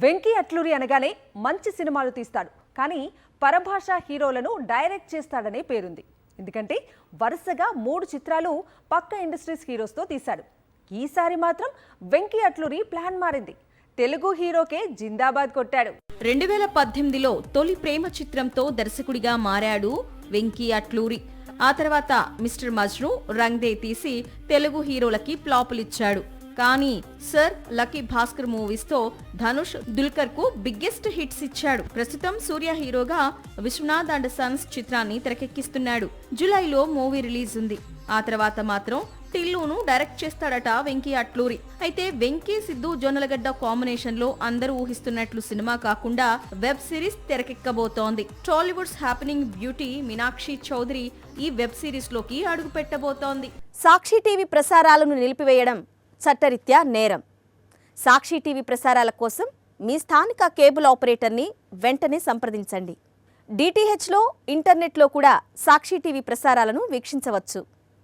వెంకీ అట్లూరి అనగానే మంచి సినిమాలు తీస్తాడు, కానీ పరభాష హీరోలను డైరెక్ట్ చేస్తాడనే పేరుంది. ఎందుకంటే వరుసగా 3 చిత్రాలు పక్క ఇండస్ట్రీస్ హీరోస్తో తీశాడు. ఈసారి మాత్రం వెంకీ అట్లూరి ప్లాన్ మారింది. తెలుగు హీరోకే జిందాబాద్ కొట్టాడు. 2018లో తొలి ప్రేమ చిత్రంతో దర్శకుడిగా మారాడు వెంకీ అట్లూరి. ఆ తర్వాత మిస్టర్ మజ్ను, రంగ్ దే తీసి తెలుగు హీరోలకి ఫ్లాపులిచ్చాడు. కానీ సర్, లక్కీ భాస్కర్ మూవీస్ తో ధనుష్, దుల్కర్ కు బిగ్గెస్ట్ హిట్స్ ఇచ్చాడు. ప్రస్తుతం సూర్య హీరోగా విశ్వనాథ్ అండ్ సన్స్ చిత్రాన్ని తెరకెక్కిస్తున్నాడు. జూలైలో మూవీ రిలీజ్ ఉంది. ఆ తర్వాత మాత్రం టిల్లును డైరెక్ట్ చేస్తాడట వెంకీ అట్లూరి. అయితే వెంకీ, సిద్ధు, జొన్నలగడ్డ కాంబినేషన్ లో అందరూ ఊహిస్తున్నట్లు సినిమా కాకుండా వెబ్ సిరీస్ తెరకెక్కబోతోంది. Tollywood's happening beauty Meenakshi Chaudhary ఈ వెబ్ సిరీస్ లోకి అడుగు పెట్టబోతోంది. సాక్షి టీవీ ప్రసారాలను నిలిపివేయడం చట్టరీత్యా నేరం. సాక్షి టీవీ ప్రసారాల కోసం మీ స్థానిక కేబుల్ ఆపరేటర్ని వెంటనే సంప్రదించండి. డిటిహెచ్లో, ఇంటర్నెట్లో కూడా సాక్షి టీవీ ప్రసారాలను వీక్షించవచ్చు.